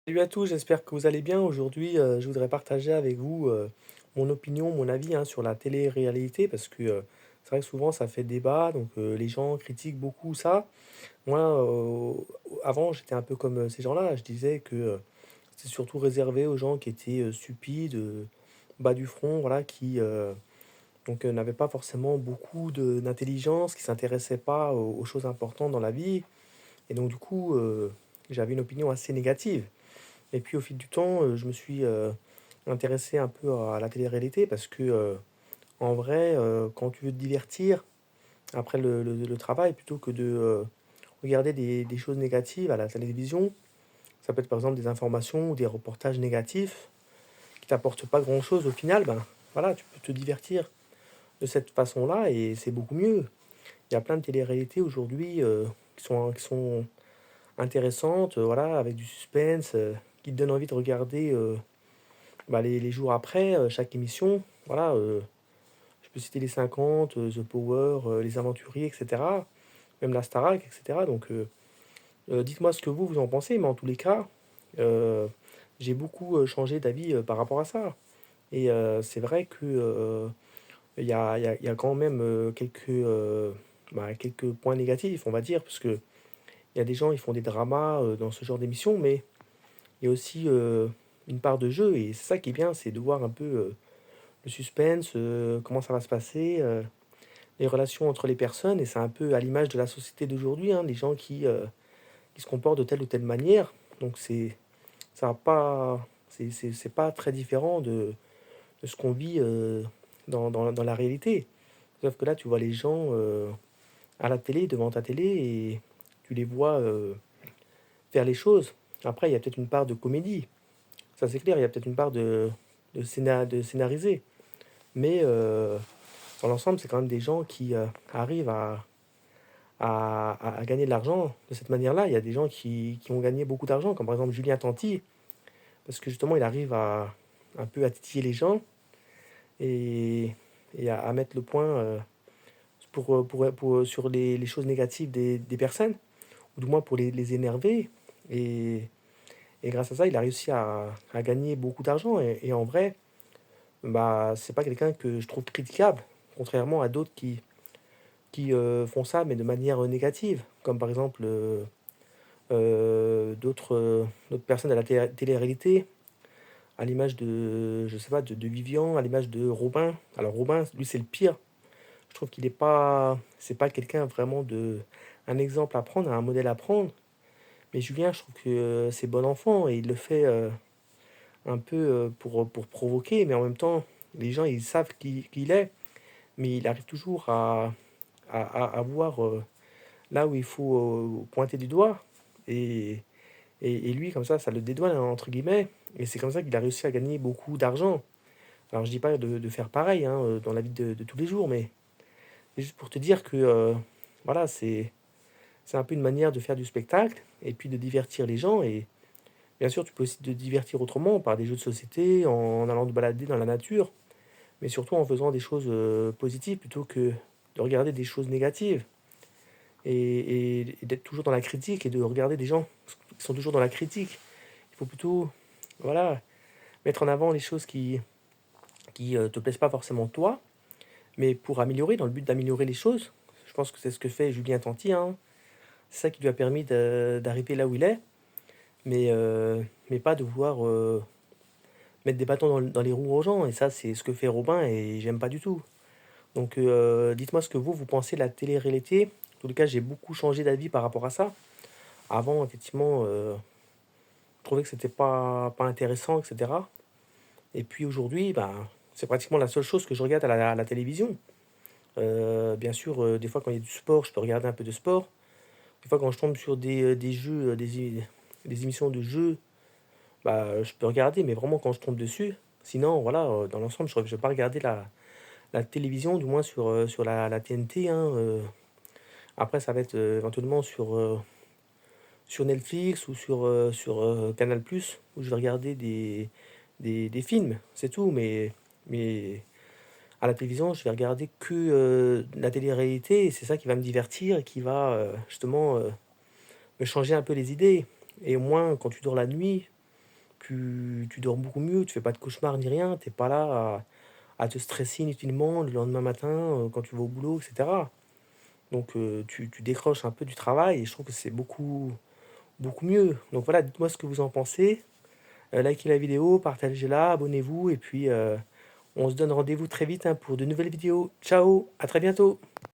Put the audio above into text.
Salut à tous, j'espère que vous allez bien. Aujourd'hui, je voudrais partager avec vous mon opinion, mon avis sur la télé-réalité parce que c'est vrai que souvent ça fait débat, donc les gens critiquent beaucoup ça. Moi, avant, j'étais un peu comme ces gens-là. Je disais que c'était surtout réservé aux gens qui étaient stupides, bas du front, voilà, qui n'avaient pas forcément beaucoup d'intelligence, qui s'intéressaient pas aux choses importantes dans la vie. Et donc, du coup, j'avais une opinion assez négative. Et puis au fil du temps, je me suis, intéressé un peu à la télé-réalité parce que, en vrai, quand tu veux te divertir après le travail, plutôt que de, regarder des choses négatives à la télévision, ça peut être par exemple des informations ou des reportages négatifs qui t'apportent pas grand-chose au final, ben, voilà, tu peux te divertir de cette façon-là et c'est beaucoup mieux. Il y a plein de télé-réalités aujourd'hui, qui sont intéressantes, voilà, avec du suspense, qui te donnent envie de regarder, les jours après, chaque émission, voilà, je peux citer les 50, The Power, les Aventuriers, et cetera. Même la Starac, et cetera. Donc, dites-moi ce que vous en pensez, mais en tous les cas, heu, j'ai beaucoup, changé d'avis, par rapport à ça. Et c'est vrai que, il y a quand même, quelques points négatifs, on va dire, parce que il y a des gens, ils font des dramas, dans ce genre d'émission, mais il y a aussi, une part de jeu et c'est ça qui est bien, c'est de voir un peu, le suspense, comment ça va se passer, les relations entre les personnes et c'est un peu à l'image de la société d'aujourd'hui, hein, les gens qui se comportent de telle ou telle manière. Donc ça va pas c'est pas très différent de ce qu'on vit, dans la réalité. Sauf que là, tu vois les gens, à la télé, devant ta télé et tu les vois, faire les choses. Après, il y a peut-être une part de comédie, ça c'est clair, il y a peut-être une part de scénarisé. Mais dans l'ensemble, c'est quand même des gens qui arrivent à gagner de l'argent de cette manière-là. Il y a des gens qui ont gagné beaucoup d'argent, comme par exemple Julien Tanti, parce que justement, il arrive à un peu à titiller les gens et, et à mettre le point sur les choses négatives des personnes, ou du moins pour les énerver. Et, et grâce à ça, il a réussi à gagner beaucoup d'argent. Et en vrai, bah, c'est pas quelqu'un que je trouve critiquable, contrairement à d'autres qui font ça, mais de manière négative, comme par exemple d'autres personnes à la télé-réalité, à l'image de, je sais pas, de Vivian, à l'image de Robin. Alors Robin, lui, c'est le pire. Je trouve qu'il est pas, c'est pas quelqu'un vraiment un exemple à prendre, un modèle à prendre. Mais Julien, je trouve que c'est bon enfant et il le fait un peu pour provoquer, mais en même temps, les gens, ils savent qui il est, mais il arrive toujours à voir là où il faut pointer du doigt. Et, et lui, comme ça le dédouane, hein, entre guillemets. Et c'est comme ça qu'il a réussi à gagner beaucoup d'argent. Alors, je dis pas de faire pareil dans la vie de tous les jours, mais c'est juste pour te dire que voilà, c'est un peu une manière de faire du spectacle et puis de divertir les gens. Et bien sûr, tu peux aussi te divertir autrement par des jeux de société, en allant te balader dans la nature, mais surtout en faisant des choses positives plutôt que de regarder des choses négatives. Et d'être toujours dans la critique et de regarder des gens qui sont toujours dans la critique. Il faut plutôt, voilà, mettre en avant les choses qui te plaisent pas forcément toi, mais pour améliorer, dans le but d'améliorer les choses. Je pense que c'est ce que fait Julien Tanti, hein. C'est ça qui lui a permis d'arriver là où il est, mais pas de vouloir mettre des bâtons dans les roues aux gens. Et ça, c'est ce que fait Robin et j'aime pas du tout. Donc, dites-moi ce que vous pensez de la télé-réalité. En tous les cas, j'ai beaucoup changé d'avis par rapport à ça. Avant, effectivement, je trouvais que c'était pas intéressant, etc. Et puis aujourd'hui, ben, c'est pratiquement la seule chose que je regarde à la télévision. Bien sûr, des fois quand il y a du sport, je peux regarder un peu de sport. Des fois quand je tombe sur des jeux, des émissions de jeux, bah, je peux regarder, mais vraiment quand je tombe dessus. Sinon, voilà, dans l'ensemble, je vais pas regarder la télévision, du moins sur la TNT, hein. Après, ça va être éventuellement sur Netflix ou sur Canal+, où je vais regarder des films, c'est tout. Mais à la télévision, je vais regarder que la télé-réalité, et c'est ça qui va me divertir et qui va justement me changer un peu les idées. Et au moins, quand tu dors la nuit, tu dors beaucoup mieux, tu fais pas de cauchemars ni rien, t'es pas là à te stresser inutilement le lendemain matin quand tu vas au boulot, etc. Donc tu décroches un peu du travail et je trouve que c'est beaucoup mieux. Donc voilà, dites-moi ce que vous en pensez. Likez la vidéo, partagez-la, abonnez-vous et puis on se donne rendez-vous très vite hein, pour de nouvelles vidéos. Ciao, à très bientôt.